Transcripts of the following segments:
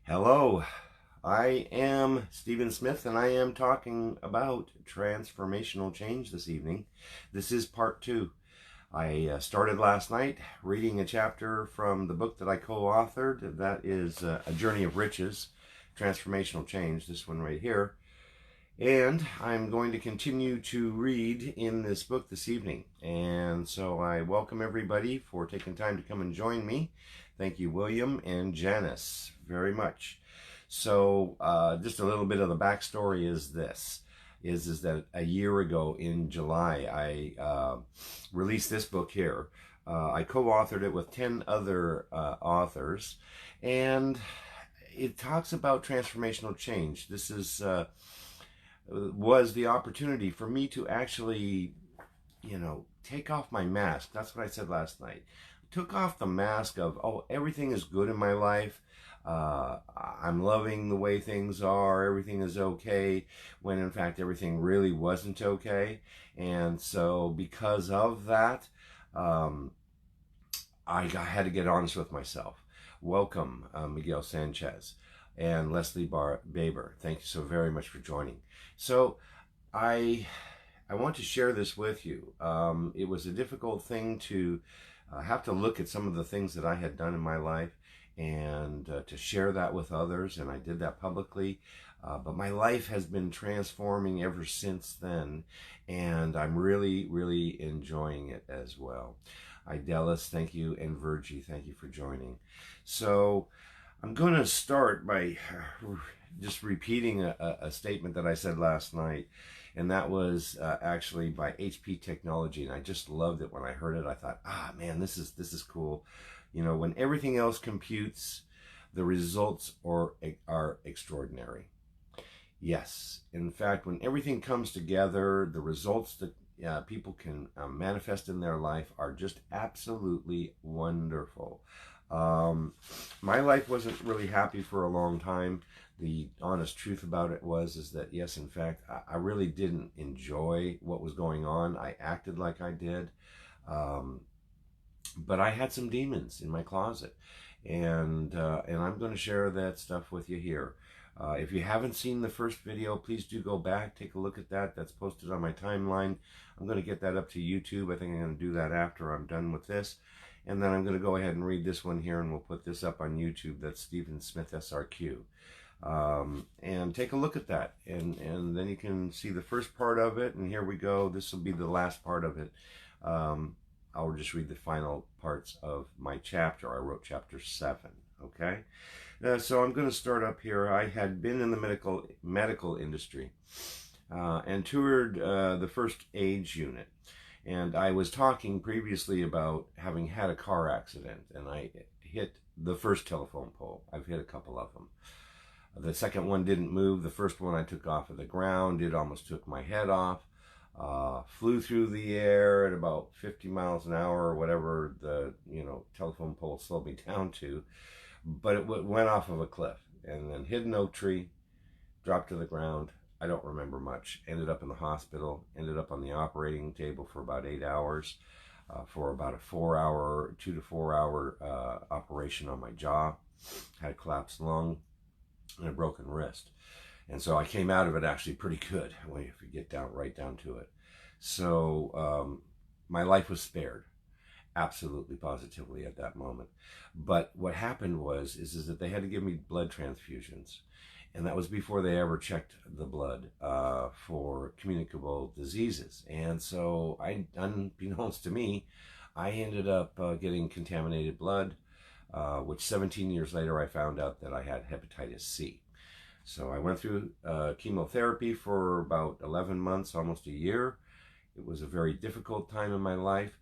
Hello, I am Stephen Smith and I am talking about transformational change this evening. This is part two. I started last night reading a chapter from the book that I co-authored. That is A Journey of Riches, Transformational Change, this one right here. And I'm going to continue to read in this book this evening. And so I welcome everybody for taking time to come and join me. Thank you, William and Janice, very much. So just a little bit of the backstory is this. Is that a year ago in July, I released this book here. I co-authored it with 10 other authors. And it talks about transformational change. This was the opportunity for me to actually, take off my mask. That's what I said last night. I took off the mask of, oh, everything is good in my life. I'm loving the way things are. Everything is okay, when in fact everything really wasn't okay. And so because of that, I had to get honest with myself. Welcome, Miguel Sanchez and Leslie Baber. Thank you so very much for joining. So I want to share this with you. It was a difficult thing to have to look at some of the things that I had done in my life and to share that with others, and I did that publicly. But my life has been transforming ever since then, and I'm really, really enjoying it as well. Idalis, thank you, and Virgie, thank you for joining. So I'm going to start by just repeating a statement that I said last night, and that was actually by HP Technology, and I just loved it when I heard it. I thought, man, this is cool. When everything else computes, the results are extraordinary. Yes, in fact, when everything comes together, the results that people can manifest in their life are just absolutely wonderful. My life wasn't really happy for a long time. The honest truth about it is that yes, in fact, I really didn't enjoy what was going on. I acted like I did. But I had some demons in my closet, and I'm going to share that stuff with you here. If you haven't seen the first video, please do go back, take a look at that. That's posted on my timeline. I'm going to get that up to YouTube. I think I'm going to do that after I'm done with this. And then I'm going to go ahead and read this one here, and we'll put this up on YouTube. That's Stephen Smith SRQ. And take a look at that. And then you can see the first part of it. And here we go. This will be the last part of it. I'll just read the final parts of my chapter. I wrote chapter 7, okay? So I'm going to start up here. I had been in the medical industry and toured the first aid unit. And I was talking previously about having had a car accident, and I hit the first telephone pole. I've hit a couple of them. The second one didn't move. The first one I took off of the ground. It almost took my head off. Flew through the air at about 50 miles an hour or whatever the telephone pole slowed me down to, but it went off of a cliff and then hit an oak tree, dropped to the ground. I don't remember much. Ended up in the hospital, ended up on the operating table for about 8 hours for about a 2 to 4 hour operation on my jaw. Had a collapsed lung and a broken wrist. And so I came out of it actually pretty good, if you get right down to it. So my life was spared, absolutely, positively at that moment. But what happened is that they had to give me blood transfusions. And that was before they ever checked the blood for communicable diseases. And so, unbeknownst to me, I ended up getting contaminated blood, which 17 years later I found out that I had hepatitis C. So I went through chemotherapy for about 11 months, almost a year. It was a very difficult time in my life,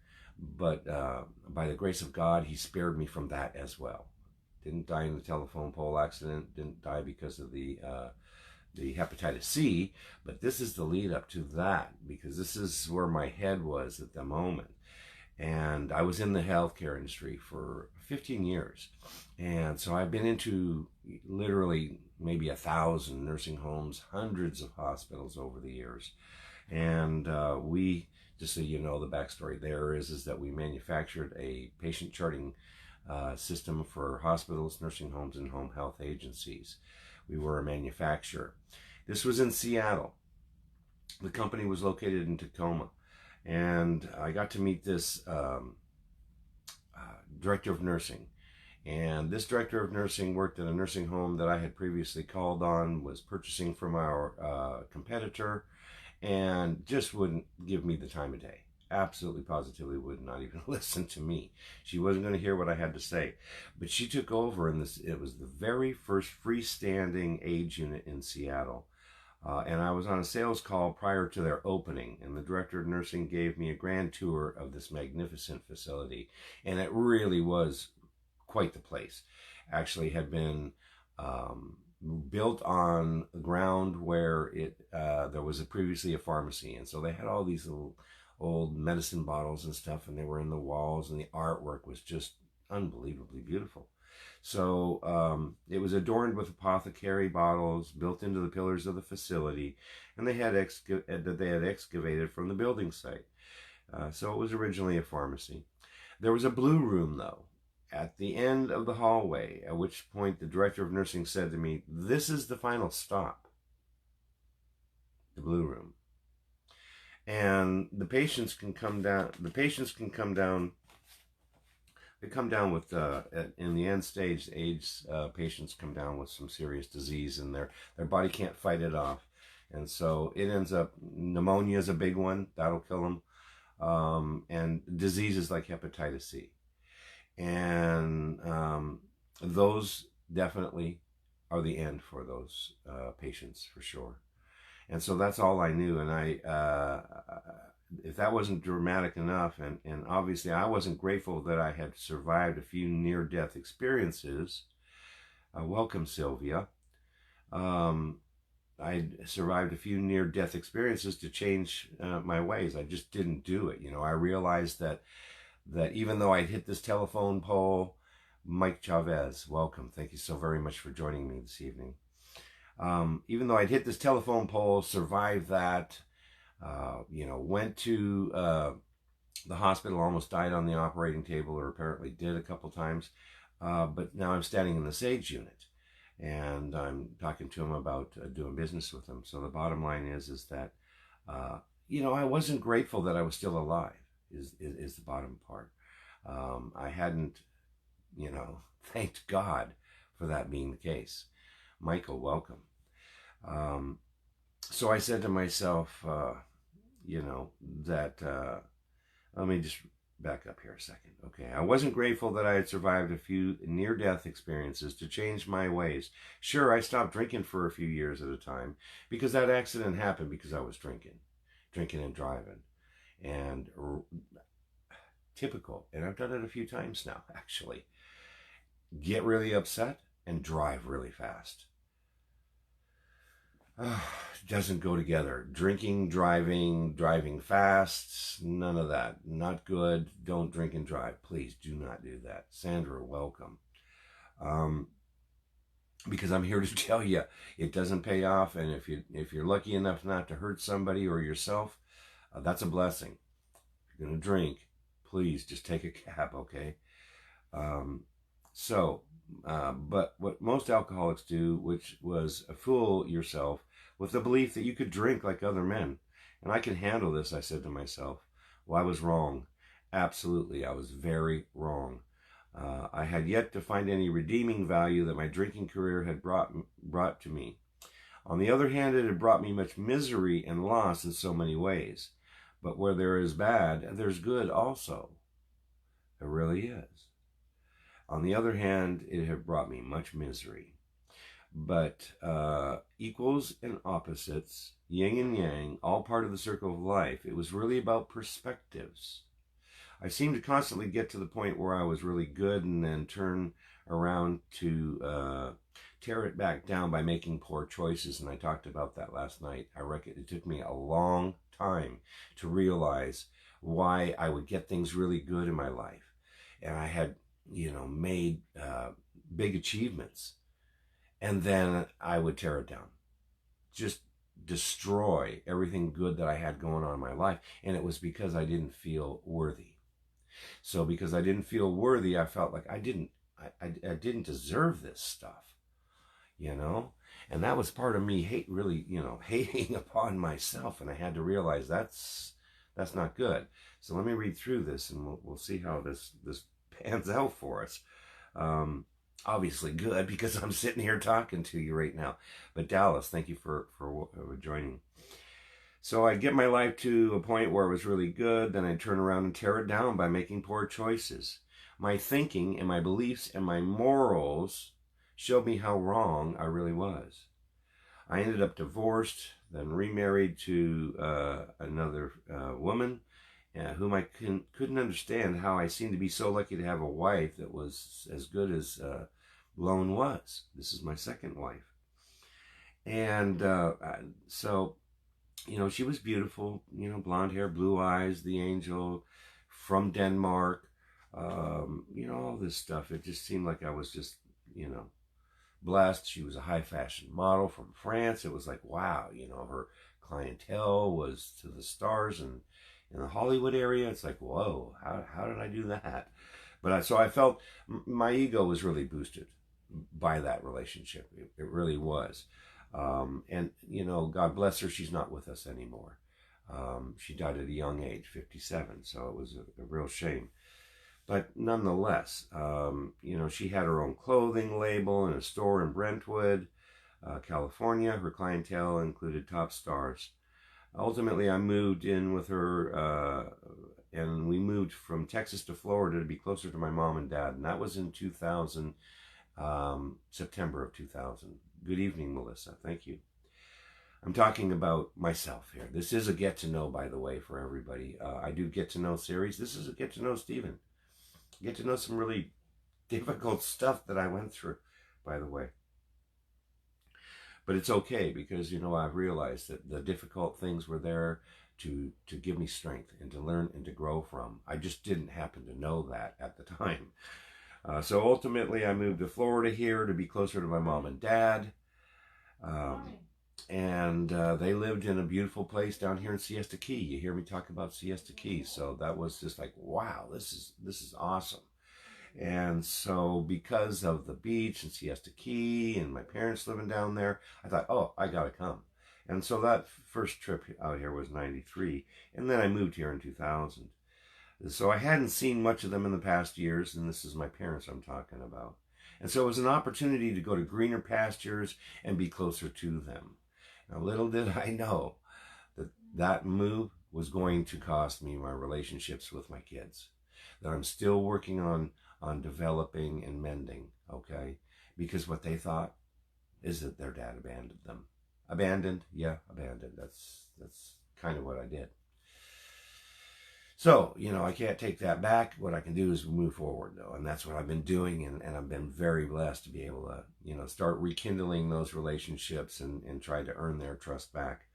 but by the grace of God, he spared me from that as well. Didn't die in the telephone pole accident, didn't die because of the hepatitis C, but this is the lead up to that, because this is where my head was at the moment. And I was in the healthcare industry for 15 years. And so I've been into literally maybe 1,000 nursing homes, hundreds of hospitals over the years. And we, just so you know, the backstory there is that we manufactured a patient charting system for hospitals, nursing homes, and home health agencies. We were a manufacturer. This was in Seattle. The company was located in Tacoma. And I got to meet this director of nursing. And this director of nursing worked at a nursing home that I had previously called on, was purchasing from our competitor, and just wouldn't give me the time of day. Absolutely, positively would not even listen to me. She wasn't going to hear what I had to say. But she took over, and it was the very first freestanding AIDS unit in Seattle. And I was on a sales call prior to their opening, and the director of nursing gave me a grand tour of this magnificent facility. And it really was quite the place. Actually had been built on the ground where there was previously a pharmacy, and so they had all these little old medicine bottles and stuff, and they were in the walls, and the artwork was just unbelievably beautiful. So it was adorned with apothecary bottles built into the pillars of the facility, and they had excavated from the building site. So it was originally a pharmacy. There was a blue room, though, at the end of the hallway, at which point the director of nursing said to me, "This is the final stop, the blue room. And the patients can come down, they come down with, in the end stage, AIDS patients come down with some serious disease, and their body can't fight it off. And so it ends up, pneumonia is a big one, that'll kill them, and diseases like hepatitis C. And those definitely are the end for those patients, for sure. And so that's all I knew. And if that wasn't dramatic enough, and obviously I wasn't grateful that I had survived a few near-death experiences. Welcome, Sylvia. I survived a few near-death experiences to change my ways. I just didn't do it. I realized that even though I'd hit this telephone pole, Mike Chavez, welcome. Thank you so very much for joining me this evening. Even though I'd hit this telephone pole, survived that, went to the hospital, almost died on the operating table, or apparently did a couple times, but now I'm standing in the SAGE unit, and I'm talking to him about doing business with him. So the bottom line is that, I wasn't grateful that I was still alive, is the bottom part. I hadn't, thanked God for that being the case. Michael, welcome. So I said to myself, that, let me just back up here a second. Okay, I wasn't grateful that I had survived a few near-death experiences to change my ways. Sure, I stopped drinking for a few years at a time because that accident happened because I was drinking and driving. And typical, and I've done it a few times now, actually. Get really upset and drive really fast. Doesn't go together. Drinking, driving fast, none of that. Not good. Don't drink and drive. Please do not do that. Sandra, welcome. Because I'm here to tell you, it doesn't pay off, and if you're lucky enough not to hurt somebody or yourself, that's a blessing. If you're going to drink, please just take a cab, okay? But what most alcoholics do, which was fool yourself with the belief that you could drink like other men. And I can handle this, I said to myself. Well, I was wrong. Absolutely, I was very wrong. I had yet to find any redeeming value that my drinking career had brought to me. On the other hand, it had brought me much misery and loss in so many ways. But where there is bad, there's good also. There really is. On the other hand, it had brought me much misery. But equals and opposites, yin and yang, all part of the circle of life. It was really about perspectives. I seemed to constantly get to the point where I was really good and then turn around to tear it back down by making poor choices. And I talked about that last night. I reckon it took me a long time to realize why I would get things really good in my life. And I had, made big achievements. And then I would tear it down. Just destroy everything good that I had going on in my life. And it was because I didn't feel worthy. So because I didn't feel worthy, I felt like I didn't deserve this stuff, you know? And that was part of me really, hating upon myself. And I had to realize that's not good. So let me read through this, and we'll see how this pans out for us. Obviously good, because I'm sitting here talking to you right now. But Dallas, thank you for joining. So I'd get my life to a point where it was really good, then I'd turn around and tear it down by making poor choices. My thinking and my beliefs and my morals showed me how wrong I really was. I ended up divorced, then remarried to another woman, whom I couldn't understand how I seemed to be so lucky to have a wife that was as good as Lone was. This is my second wife. And so, she was beautiful, blonde hair, blue eyes, the angel, from Denmark, all this stuff. It just seemed like I was just, blessed. She was a high fashion model from France. It was like, wow, her clientele was to the stars, and in the Hollywood area, it's like, whoa, how did I do that? But so I felt my ego was really boosted by that relationship. It really was. And, God bless her, she's not with us anymore. She died at a young age, 57, so it was a real shame. But nonetheless, she had her own clothing label in a store in Brentwood, California. Her clientele included top stars. Ultimately, I moved in with her, and we moved from Texas to Florida to be closer to my mom and dad. And that was in 2000, September of 2000. Good evening, Melissa. Thank you. I'm talking about myself here. This is a get to know, by the way, for everybody. I do get to know series. This is a get to know Stephen. Get to know some really difficult stuff that I went through, by the way. But it's okay, because, I've realized that the difficult things were there to give me strength and to learn and to grow from. I just didn't happen to know that at the time. So ultimately, I moved to Florida here to be closer to my mom and dad. And they lived in a beautiful place down here in Siesta Key. You hear me talk about Siesta Key. So that was just like, wow, this is awesome. And so because of the beach and Siesta Key and my parents living down there, I thought, oh, I got to come. And so that first trip out here was 93. And then I moved here in 2000. So I hadn't seen much of them in the past years, and this is my parents I'm talking about. And so it was an opportunity to go to greener pastures and be closer to them. Now, little did I know that move was going to cost me my relationships with my kids, that I'm still working on developing and mending, okay? Because what they thought is that their dad abandoned them. Abandoned? Yeah, abandoned. That's kind of what I did. So, I can't take that back. What I can do is move forward, though. And that's what I've been doing. And I've been very blessed to be able to, start rekindling those relationships and try to earn their trust back.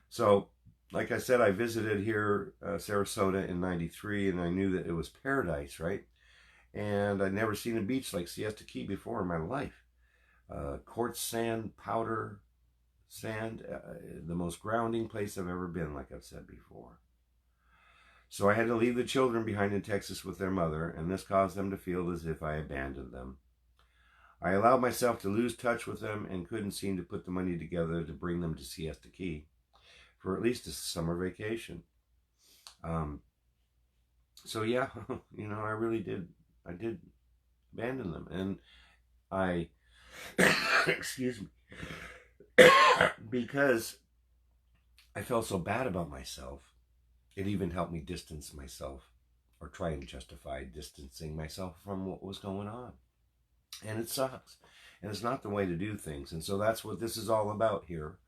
So, like I said, I visited here, Sarasota in 93, and I knew that it was paradise, right? And I'd never seen a beach like Siesta Key before in my life. Quartz sand, powder sand, the most grounding place I've ever been, like I've said before. So I had to leave the children behind in Texas with their mother, and this caused them to feel as if I abandoned them. I allowed myself to lose touch with them and couldn't seem to put the money together to bring them to Siesta Key for at least a summer vacation. So yeah, I really did. I did abandon them, and I, excuse me, because I felt so bad about myself. It even helped me distance myself, or try and justify distancing myself from what was going on. And it sucks. And it's not the way to do things. And so that's what this is all about here,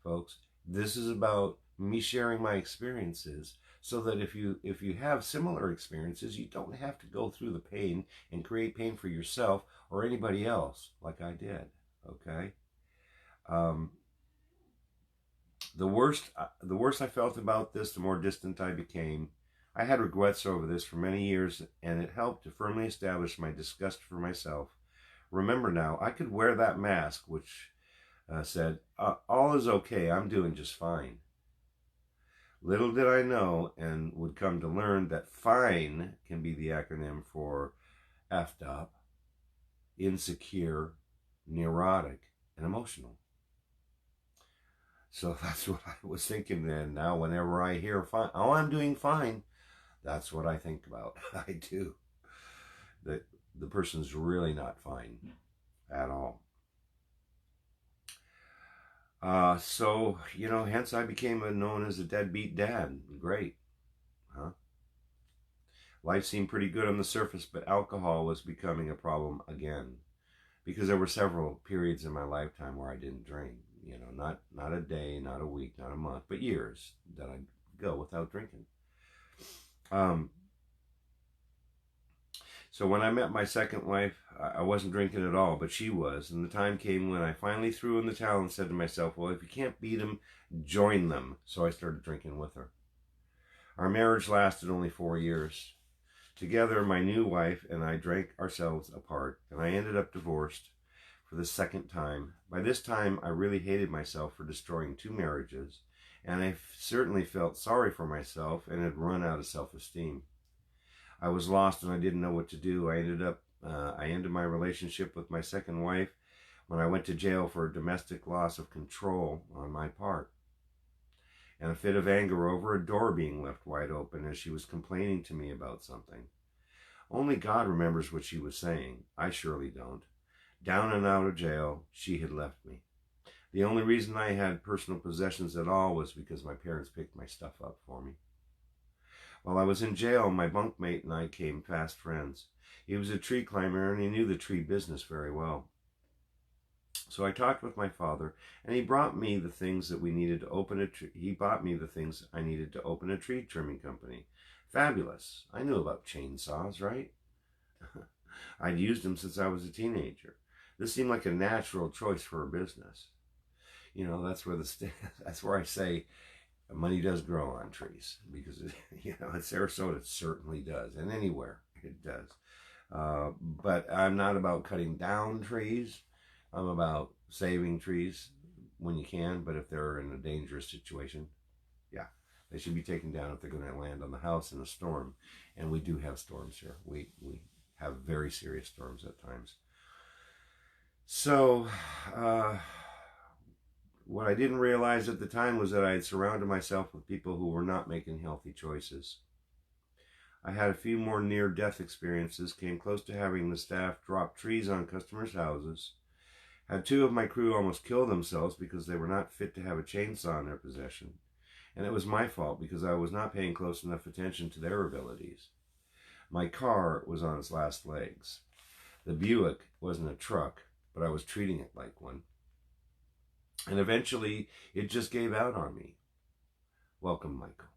folks. This is about me sharing my experiences so that if you have similar experiences, you don't have to go through the pain and create pain for yourself or anybody else like I did, okay? The worse I felt about this, the more distant I became. I had regrets over this for many years, and it helped to firmly establish my disgust for myself. Remember now, I could wear that mask, which said, all is okay, I'm doing just fine. Little did I know, and would come to learn, that FINE can be the acronym for effed up, insecure, neurotic, and emotional. So that's what I was thinking then. Now whenever I hear fine, oh, I'm doing fine, that's what I think about. I do. That the person's really not fine at all. So, hence I became known as a deadbeat dad. Great, huh? Life seemed pretty good on the surface, but alcohol was becoming a problem again. Because there were several periods in my lifetime where I didn't drink. Not a day, not a week, not a month, but years that I'd go without drinking. So when I met my second wife, I wasn't drinking at all, but she was. And the time came when I finally threw in the towel and said to myself, well, if you can't beat them, join them. So I started drinking with her. Our marriage lasted only 4 years. Together, my new wife and I drank ourselves apart, and I ended up divorced for the second time. By this time, I really hated myself for destroying 2 marriages, and I certainly felt sorry for myself and had run out of self-esteem. I was lost and I didn't know what to do. I ended my relationship with my second wife when I went to jail for a domestic loss of control on my part, and a fit of anger over a door being left wide open as she was complaining to me about something. Only God remembers what she was saying. I surely don't. Down and out of jail, she had left me. The only reason I had personal possessions at all was because my parents picked my stuff up for me. While I was in jail, my bunkmate and I became fast friends. He was a tree climber and he knew the tree business very well. So I talked with my father, and he brought me the things that we needed to open a tree. He bought me the things I needed to open a tree trimming company. Fabulous. I knew about chainsaws, right? I'd used them since I was a teenager. This seemed like a natural choice for a business. That's where I say money does grow on trees, because in Sarasota it certainly does, and anywhere it does. But I'm not about cutting down trees. I'm about saving trees when you can, but if they're in a dangerous situation, yeah, they should be taken down if they're going to land on the house in a storm. And we do have storms here. We have very serious storms at times. So, what I didn't realize at the time was that I had surrounded myself with people who were not making healthy choices. I had a few more near-death experiences, came close to having the staff drop trees on customers' houses, had 2 of my crew almost kill themselves because they were not fit to have a chainsaw in their possession. And it was my fault because I was not paying close enough attention to their abilities. My car was on its last legs. The Buick wasn't a truck, but I was treating it like one. And eventually, it just gave out on me. Welcome, Michael.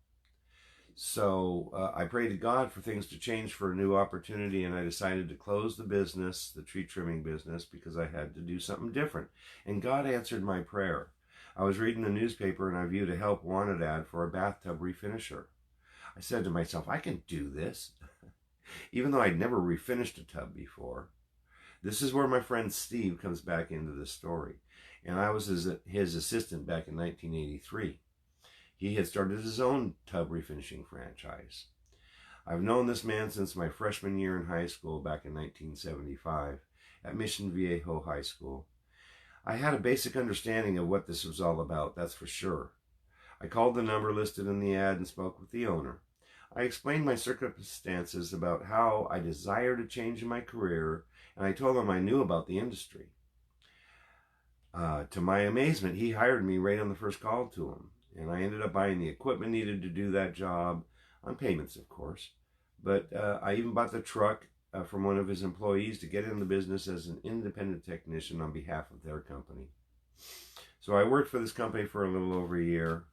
So I prayed to God for things to change, for a new opportunity, and I decided to close the business, the tree trimming business, because I had to do something different. And God answered my prayer. I was reading the newspaper and I viewed a help wanted ad for a bathtub refinisher. I said to myself, I can do this. Even though I'd never refinished a tub before. This is where my friend Steve comes back into the story. And I was his assistant back in 1983. He had started his own tub refinishing franchise. I've known this man since my freshman year in high school back in 1975 at Mission Viejo High School. I had a basic understanding of what this was all about, that's for sure. I called the number listed in the ad and spoke with the owner. I explained my circumstances about how I desired a change in my career, and I told him I knew about the industry. To my amazement, he hired me right on the first call to him. And I ended up buying the equipment needed to do that job, on payments, of course. But I even bought the truck from one of his employees to get in the business as an independent technician on behalf of their company. So I worked for this company for a little over a year.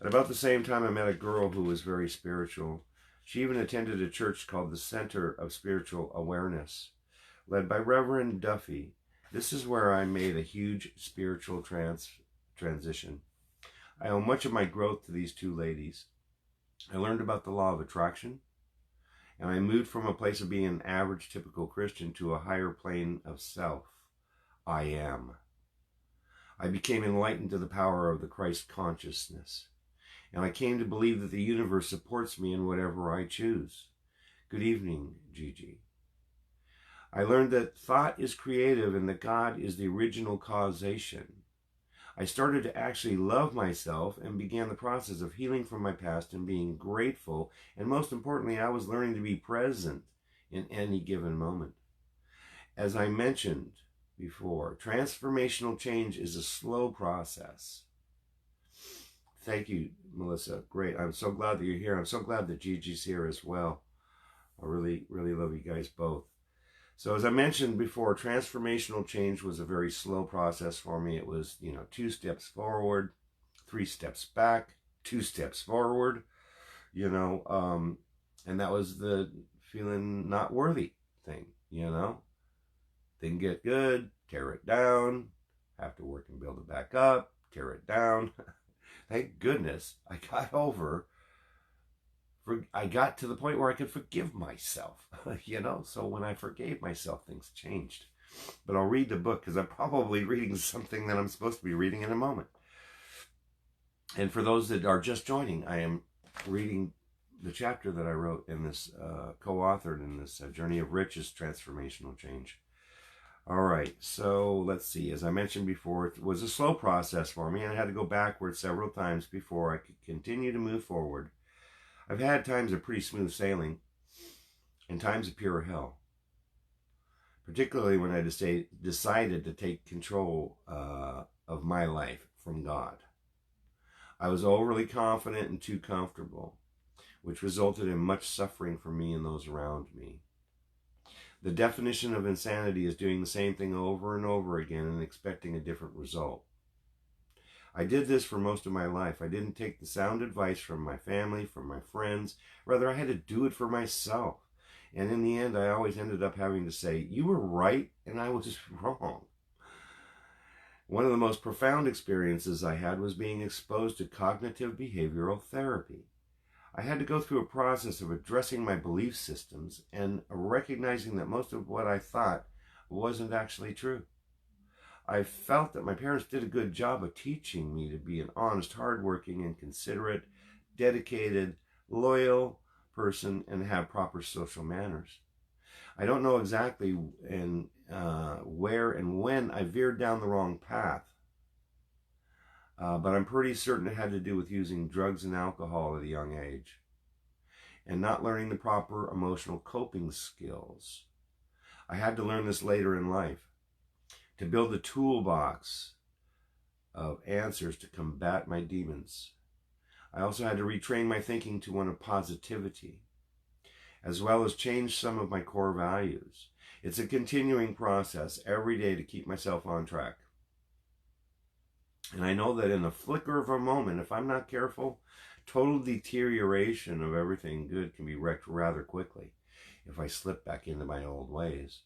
At about the same time, I met a girl who was very spiritual. She even attended a church called the Center of Spiritual Awareness, led by Reverend Duffy. This is where I made a huge spiritual transition. I owe much of my growth to these 2 ladies. I learned about the law of attraction, and I moved from a place of being an average, typical Christian to a higher plane of self. I am. I became enlightened to the power of the Christ consciousness. and I came to believe that the universe supports me in whatever I choose. Good evening, Gigi. I learned that thought is creative and that God is the original causation. I started to actually love myself and began the process of healing from my past and being grateful. And most importantly, I was learning to be present in any given moment. As I mentioned before, transformational change is a slow process. Thank you, Melissa. Great. I'm so glad that you're here. I'm so glad that Gigi's here as well. I really, really love you guys both. So as I mentioned before, transformational change was a very slow process for me. It was, 2 steps forward, 3 steps back, 2 steps forward, and that was the feeling not worthy thing, Didn't get good, tear it down, have to work and build it back up, tear it down. Thank goodness I got to the point where I could forgive myself, So when I forgave myself, things changed. But I'll read the book because I'm probably reading something that I'm supposed to be reading in a moment. And for those that are just joining, I am reading the chapter that I wrote in this, co-authored in this Journey of Riches, Transformational Change. All right, so let's see. As I mentioned before, it was a slow process for me, and I had to go backwards several times before I could continue to move forward. I've had times of pretty smooth sailing and times of pure hell, particularly when I decided to take control of my life from God. I was overly confident and too comfortable, which resulted in much suffering for me and those around me. The definition of insanity is doing the same thing over and over again and expecting a different result. I did this for most of my life. I didn't take the sound advice from my family, from my friends. Rather, I had to do it for myself. And in the end, I always ended up having to say, you were right and I was wrong. One of the most profound experiences I had was being exposed to cognitive behavioral therapy. I had to go through a process of addressing my belief systems and recognizing that most of what I thought wasn't actually true. I felt that my parents did a good job of teaching me to be an honest, hardworking, and considerate, dedicated, loyal person and have proper social manners. I don't know exactly where and when I veered down the wrong path, but I'm pretty certain it had to do with using drugs and alcohol at a young age and not learning the proper emotional coping skills. I had to learn this later in life, to build a toolbox of answers to combat my demons. I also had to retrain my thinking to one of positivity, as well as change some of my core values. It's a continuing process every day to keep myself on track. And I know that in a flicker of a moment, if I'm not careful, total deterioration of everything good can be wrecked rather quickly if I slip back into my old ways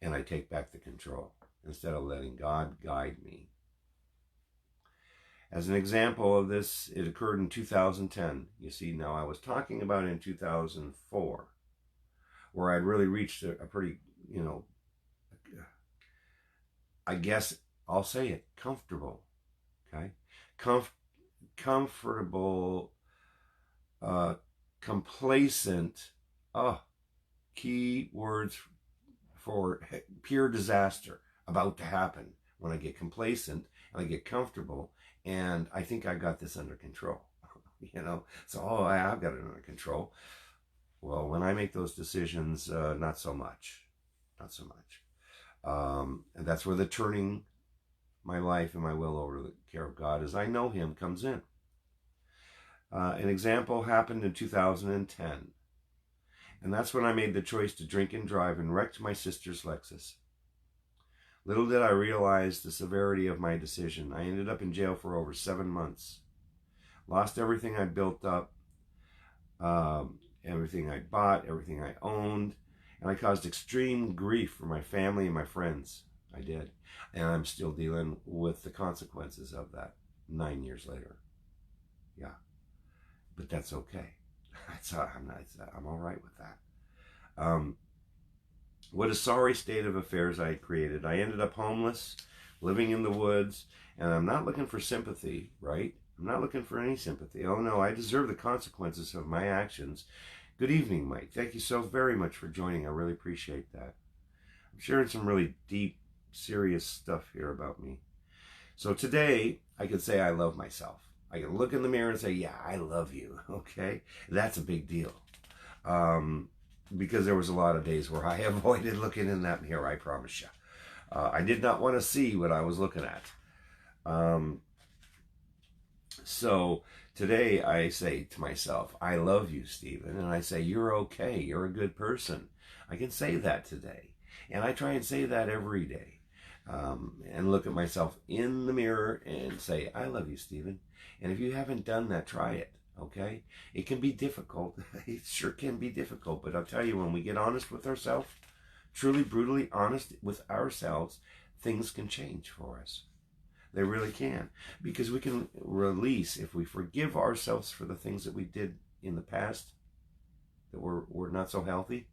and I take back the control instead of letting God guide me. As an example of this, it occurred in 2010. You see, now I was talking about in 2004, where I'd really reached a pretty, I guess I'll say it, comfortable, okay? Comfortable, complacent, key words for pure disaster about to happen when I get complacent and I get comfortable and I think I got this under control, so I've got it under control. Well, when I make those decisions, not so much. And that's where the turning my life and my will over to the care of God as I know Him comes in. An example happened in 2010. And that's when I made the choice to drink and drive and wrecked my sister's Lexus. Little did I realize the severity of my decision. I ended up in jail for over 7 months. Lost everything I built up, everything I bought, everything I owned, and I caused extreme grief for my family and my friends. I did. And I'm still dealing with the consequences of that 9 years later. Yeah. But that's okay. I'm all right with that. What a sorry state of affairs I had created. I ended up homeless, living in the woods, and I'm not looking for sympathy, right? I'm not looking for any sympathy. Oh no, I deserve the consequences of my actions. Good evening, Mike. Thank you so very much for joining. I really appreciate that. I'm sharing some really deep, serious stuff here about me. So today, I can say I love myself. I can look in the mirror and say, yeah, I love you, okay? That's a big deal. Because there was a lot of days where I avoided looking in that mirror, I promise you. I did not want to see what I was looking at. So today I say to myself, I love you, Stephen. And I say, you're okay. You're a good person. I can say that today. And I try and say that every day. And look at myself in the mirror and say, I love you, Stephen. And if you haven't done that, try it. Okay? It can be difficult. It sure can be difficult. But I'll tell you, when we get honest with ourselves, truly, brutally honest with ourselves, things can change for us. They really can. Because we can release, if we forgive ourselves for the things that we did in the past that were not so healthy,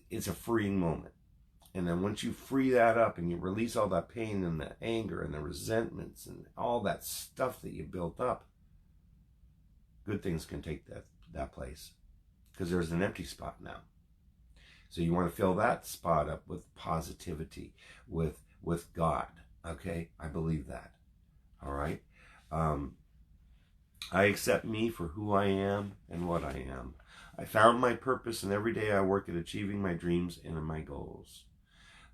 it's a freeing moment. And then once you free that up and you release all that pain and the anger and the resentments and all that stuff that you built up, good things can take that place. Because there's an empty spot now. So you want to fill that spot up with positivity, with God. Okay? I believe that. All right? I accept me for who I am and what I am. I found my purpose, and every day I work at achieving my dreams and my goals.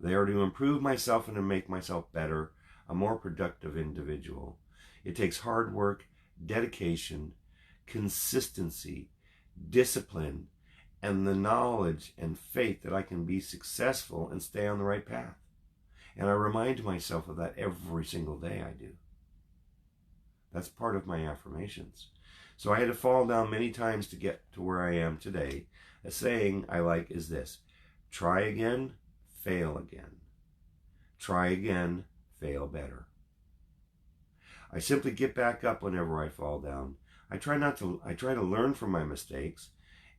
They are to improve myself and to make myself better, a more productive individual. It takes hard work, dedication, consistency, discipline, and the knowledge and faith that I can be successful and stay on the right path. And I remind myself of that every single day I do. That's part of my affirmations. So I had to fall down many times to get to where I am today. A saying I like is this: try again, fail again. Try again, fail better. I simply get back up whenever I fall down. I try to learn from my mistakes,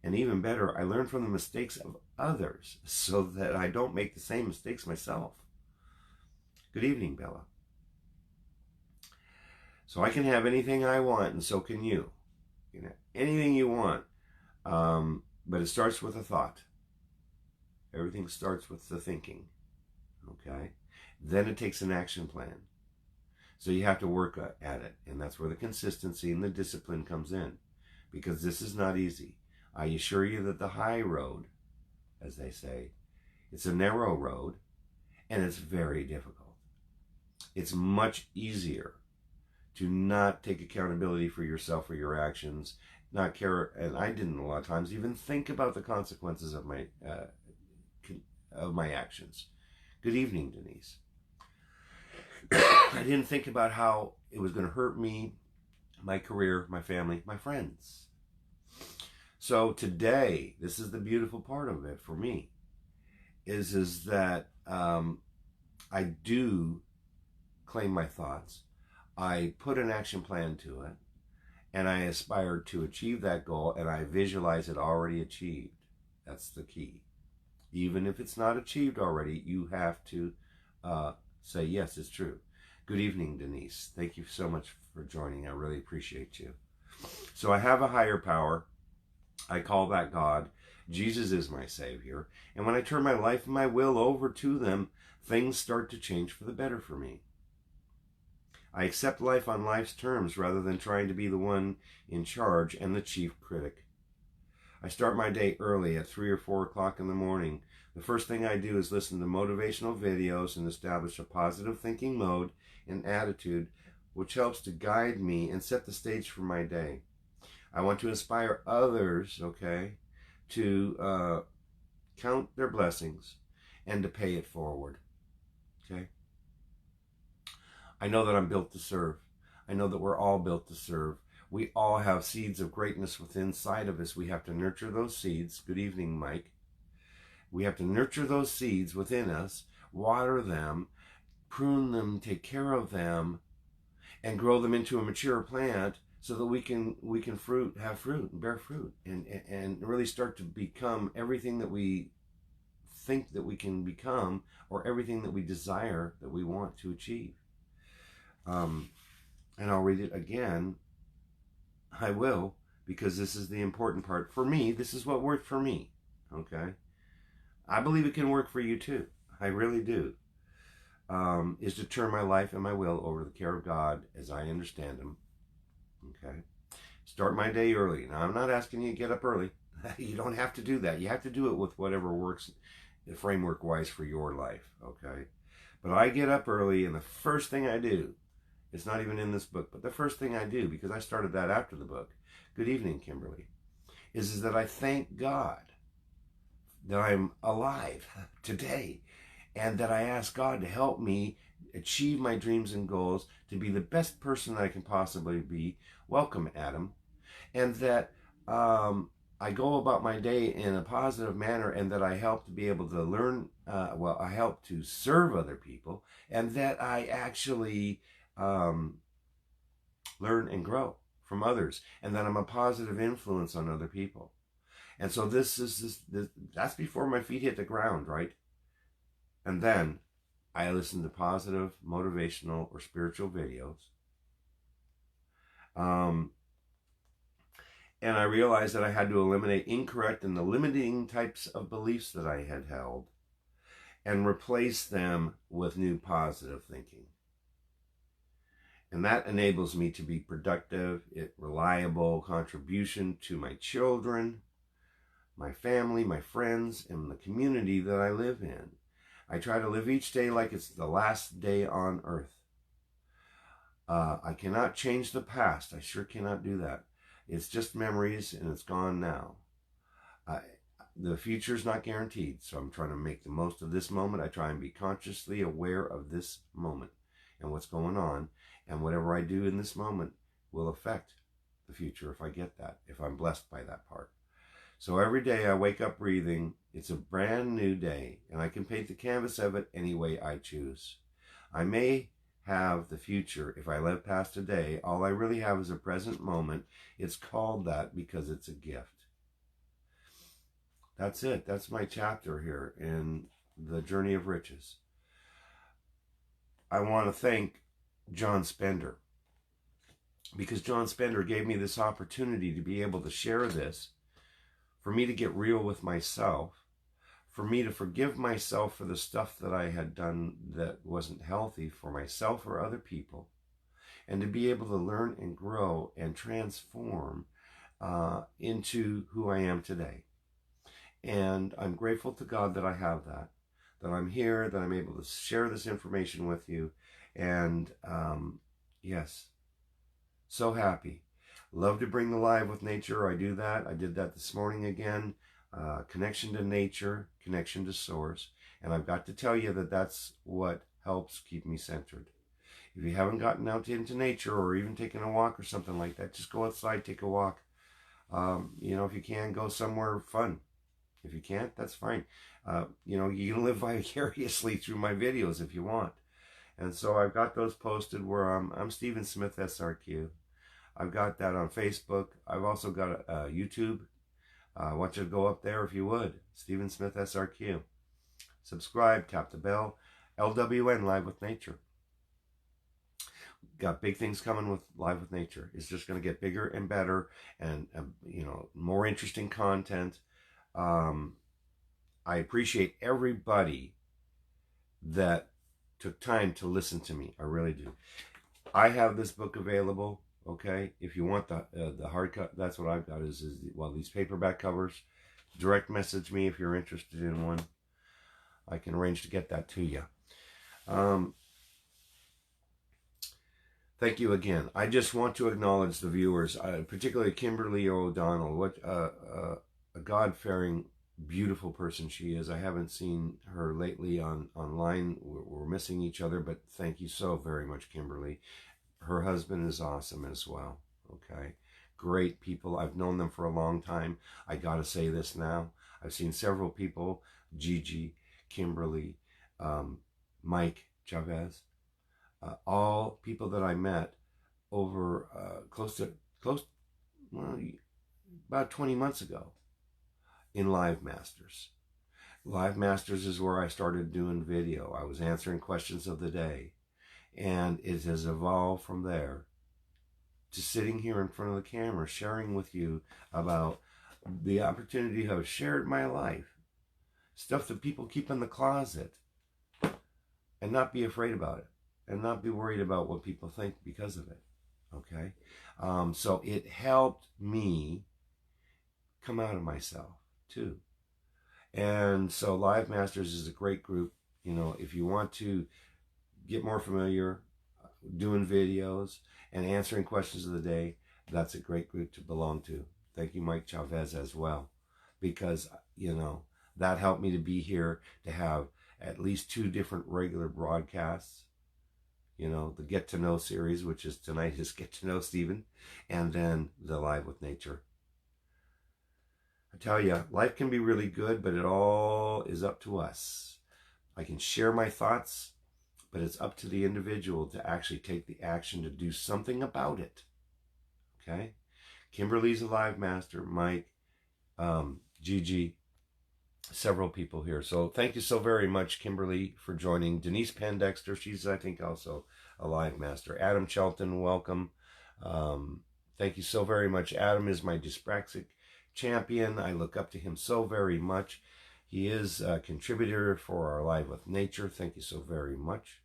and even better, I learn from the mistakes of others so that I don't make the same mistakes myself. Good evening, Bella. So I can have anything I want, and so can you. You know, anything you want, but it starts with a thought. Everything starts with the thinking, okay? Then it takes an action plan. So you have to work at it, and that's where the consistency and the discipline comes in, because this is not easy. I assure you that the high road, as they say, it's a narrow road, and it's very difficult. It's much easier to not take accountability for yourself or your actions, not care, and I didn't a lot of times even think about the consequences of my actions. Good evening, Denise. I didn't think about how it was going to hurt me, my career, my family, my friends. So today, this is the beautiful part of it for me, is that I do claim my thoughts. I put an action plan to it, and I aspire to achieve that goal, and I visualize it already achieved. That's the key. Even if it's not achieved already, you have to say, yes, it's true. Good evening, Denise. Thank you so much for joining. I really appreciate you. So I have a higher power. I call that God. Jesus is my Savior. And when I turn my life and my will over to them, things start to change for the better for me. I accept life on life's terms rather than trying to be the one in charge and the chief critic. I start my day early at 3 or 4 o'clock in the morning. The first thing I do is listen to motivational videos and establish a positive thinking mode and attitude, which helps to guide me and set the stage for my day. I want to inspire others, okay, to count their blessings and to pay it forward, okay? I know that I'm built to serve. I know that we're all built to serve. We all have seeds of greatness within inside of us. We have to nurture those seeds. Good evening, Mike. We have to nurture those seeds within us, water them, prune them, take care of them, and grow them into a mature plant so that we can have fruit and bear fruit and really start to become everything that we think that we can become, or everything that we desire that we want to achieve. and I'll read it again. I will, because this is the important part. For me, this is what worked for me, okay? I believe it can work for you too. I really do. Is to turn my life and my will over to the care of God as I understand Him, okay? Start my day early. Now, I'm not asking you to get up early. You don't have to do that. You have to do it with whatever works framework-wise for your life, okay? But I get up early, and the first thing I do, it's not even in this book, but the first thing I do, because I started that after the book, good evening, Kimberly, is that I thank God that I'm alive today, and that I ask God to help me achieve my dreams and goals, to be the best person that I can possibly be. Welcome, Adam. And that I go about my day in a positive manner, and that I help to be able to learn, I help to serve other people, and that I actually learn and grow from others, and that I'm a positive influence on other people. And so that's before my feet hit the ground, right? And then I listen to positive, motivational, or spiritual videos. And I realized that I had to eliminate incorrect and the limiting types of beliefs that I had held, and replace them with new positive thinking. And that enables me to be productive, reliable contribution to my children, my family, my friends, and the community that I live in. I try to live each day like it's the last day on earth. I cannot change the past. I sure cannot do that. It's just memories, and it's gone now. The future is not guaranteed, so I'm trying to make the most of this moment. I try and be consciously aware of this moment and what's going on, and whatever I do in this moment will affect the future if I get that, if I'm blessed by that part. So every day I wake up breathing. It's a brand new day, and I can paint the canvas of it any way I choose. I may have the future if I live past today. All I really have is a present moment. It's called that because it's a gift. That's it. That's my chapter here in the Journey of Riches. I want to thank John Spender, because John Spender gave me this opportunity to be able to share this, for me to get real with myself, for me to forgive myself for the stuff that I had done that wasn't healthy for myself or other people, and to be able to learn and grow and transform into who I am today. And I'm grateful to God that I have that I'm here, that I'm able to share this information with you. And yes, so happy. Love to bring the live with nature. I do that. I did that this morning again. Connection to nature, connection to source. And I've got to tell you that that's what helps keep me centered. If you haven't gotten out into nature, or even taken a walk or something like that, just go outside, take a walk. If you can, go somewhere fun. If you can't, that's fine. You can live vicariously through my videos if you want. And so I've got those posted where I'm Stephen Smith SRQ. I've got that on Facebook. I've also got a YouTube. I want you to go up there if you would. Stephen Smith SRQ. Subscribe, tap the bell. LWN, Live with Nature. Got big things coming with Live with Nature. It's just going to get bigger and better, and more interesting content. I appreciate everybody that took time to listen to me. I really do. I have this book available. Okay, if you want the hard cut, that's what I've got. Is these paperback covers. Direct message me if you're interested in one. I can arrange to get that to you. Thank you again. I just want to acknowledge the viewers, particularly Kimberly O'Donnell. What a God-fearing, beautiful person she is. I haven't seen her lately online. We're missing each other, but thank you so very much, Kimberly. Her husband is awesome as well. Okay, great people. I've known them for a long time. I gotta say this now. I've seen several people: Gigi, Kimberly, Mike Chavez, all people that I met over about 20 months ago in Live Masters. Live Masters is where I started doing video. I was answering questions of the day. And it has evolved from there to sitting here in front of the camera, sharing with you about the opportunity to have shared my life, stuff that people keep in the closet, and not be afraid about it, and not be worried about what people think because of it. Okay? So it helped me come out of myself too. And so Live Masters is a great group. You know, if you want to get more familiar doing videos and answering questions of the day, that's a great group to belong to. Thank you, Mike Chavez, as well, because, you know, that helped me to be here, to have at least 2 different regular broadcasts. You know, the Get to Know series, which is tonight is Get to Know Stephen, and then the Live with Nature. I tell you, life can be really good, but it all is up to us. I can share my thoughts, but it's up to the individual to actually take the action to do something about it. Okay? Kimberly's a Live Master, Mike, Gigi, several people here. So thank you so very much, Kimberly, for joining. Denise Pandexter, she's, I think, also a Live Master. Adam Shelton, welcome. Thank you so very much. Adam is my dyspraxic champion. I look up to him so very much. He is a contributor for our Live with Nature. Thank you so very much.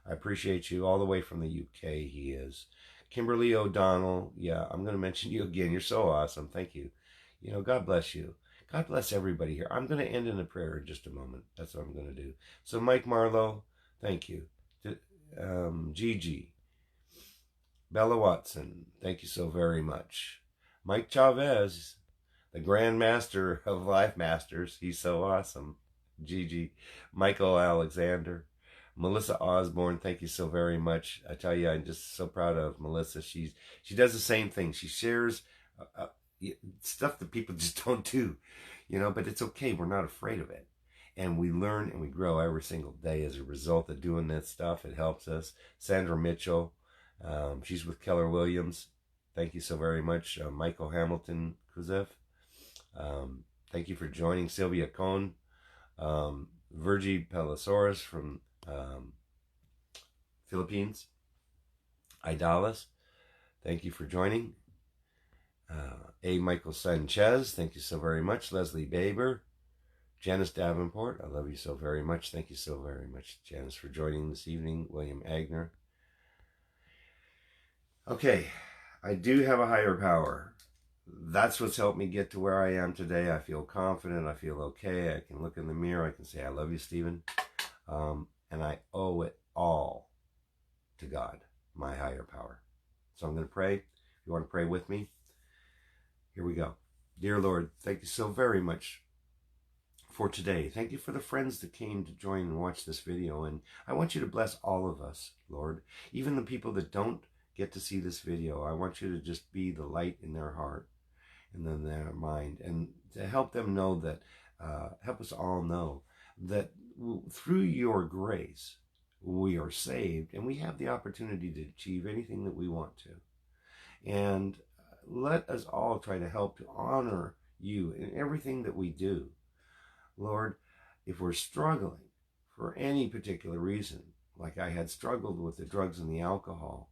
I appreciate you all the way from the UK. He is. Kimberly O'Donnell. Yeah, I'm going to mention you again. You're so awesome. Thank you. You know, God bless you. God bless everybody here. I'm going to end in a prayer in just a moment. That's what I'm going to do. So Mike Marlowe, thank you. Gigi. Bella Watson, thank you so very much. Mike Chavez, the Grand Master of Live Masters. He's so awesome. Gigi. Michael Alexander. Melissa Osborne, thank you so very much. I tell you, I'm just so proud of Melissa. She does the same thing. She shares stuff that people just don't do, you know, but it's okay. We're not afraid of it. And we learn and we grow every single day as a result of doing that stuff. It helps us. Sandra Mitchell, she's with Keller Williams. Thank you so very much. Michael Hamilton Kuzev, thank you for joining. Sylvia Cohn, Virgie Pelisaurus from Philippines. Idalis, thank you for joining. A. Michael Sanchez, thank you so very much. Leslie Baber, Janice Davenport, I love you so very much. Thank you so very much, Janice, for joining this evening. William Agner. Okay, I do have a higher power. That's what's helped me get to where I am today. I feel confident. I feel okay. I can look in the mirror. I can say, I love you, Stephen. And I owe it all to God, my higher power. So I'm going to pray. If you want to pray with me, here we go. Dear Lord, thank you so very much for today. Thank you for the friends that came to join and watch this video. And I want you to bless all of us, Lord. Even the people that don't get to see this video, I want you to just be the light in their heart and in their mind. And to help them know that, help us all know that through your grace, we are saved and we have the opportunity to achieve anything that we want to. And let us all try to help to honor you in everything that we do. Lord, if we're struggling for any particular reason, like I had struggled with the drugs and the alcohol,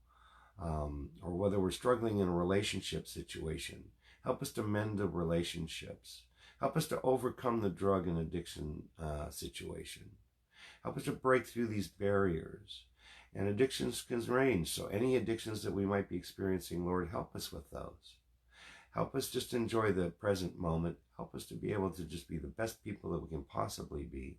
or whether we're struggling in a relationship situation, help us to mend the relationships. Help us to overcome the drug and addiction situation. Help us to break through these barriers. And addictions can range. So any addictions that we might be experiencing, Lord, help us with those. Help us just enjoy the present moment. Help us to be able to just be the best people that we can possibly be.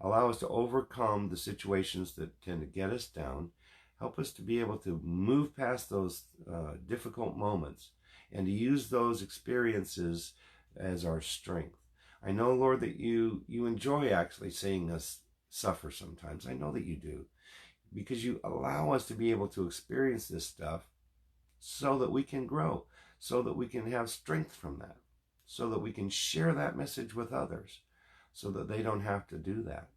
Allow us to overcome the situations that tend to get us down. Help us to be able to move past those difficult moments and to use those experiences as our strength. I know, Lord, that you enjoy actually seeing us suffer sometimes. I know that you do, because you allow us to be able to experience this stuff so that we can grow, so that we can have strength from that, so that we can share that message with others, so that they don't have to do that.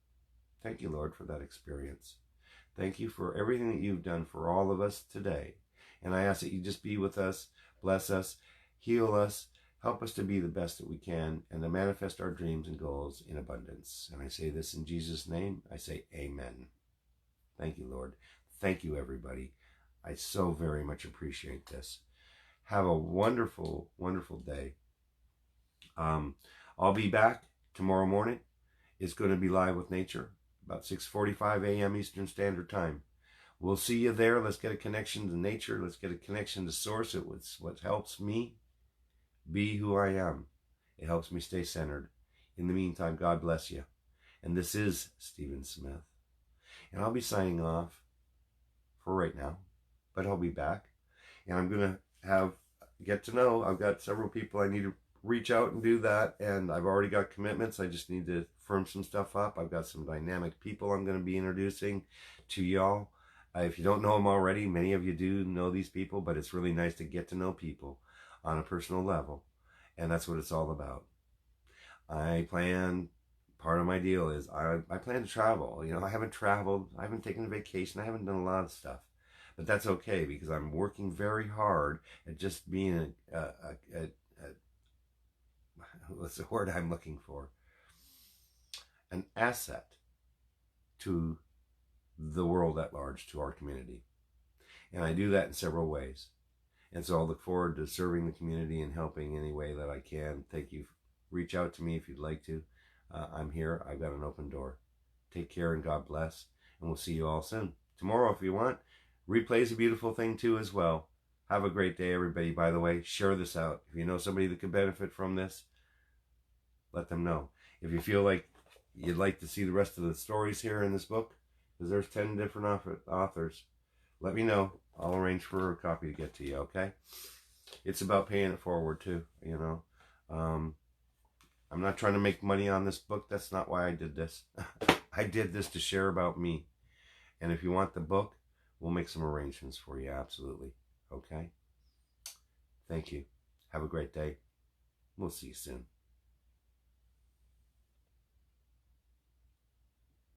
Thank you, Lord, for that experience. Thank you for everything that you've done for all of us today. And I ask that you just be with us, bless us, heal us, help us to be the best that we can, and to manifest our dreams and goals in abundance. And I say this in Jesus' name. I say amen. Thank you, Lord. Thank you, everybody. I so very much appreciate this. Have a wonderful, wonderful day. I'll be back tomorrow morning. It's going to be Live with Nature, about 6:45 a.m. Eastern Standard Time. We'll see you there. Let's get a connection to nature. Let's get a connection to source. It's what helps me be who I am. It helps me stay centered. In the meantime, God bless you. And this is Stephen Smith. And I'll be signing off for right now, but I'll be back. And I'm going to get to know. I've got several people I need to reach out and do that. And I've already got commitments. I just need to firm some stuff up. I've got some dynamic people I'm going to be introducing to y'all. If you don't know them already, many of you do know these people, but it's really nice to get to know people on a personal level. And that's what it's all about. Part of my deal is I plan to travel. You know, I haven't traveled, I haven't taken a vacation, I haven't done a lot of stuff. But that's okay, because I'm working very hard at just being what's the word I'm looking for? An asset to the world at large, to our community. And I do that in several ways. And so I'll look forward to serving the community and helping any way that I can. Thank you. Reach out to me if you'd like to. I'm here. I've got an open door. Take care and God bless. And we'll see you all soon. Tomorrow, if you want, replay's a beautiful thing too as well. Have a great day, everybody. By the way, share this out. If you know somebody that could benefit from this, let them know. If you feel like you'd like to see the rest of the stories here in this book, because there's 10 different authors, let me know. I'll arrange for a copy to get to you, okay? It's about paying it forward too, you know. I'm not trying to make money on this book. That's not why I did this. I did this to share about me. And if you want the book, we'll make some arrangements for you, absolutely. Okay? Thank you. Have a great day. We'll see you soon.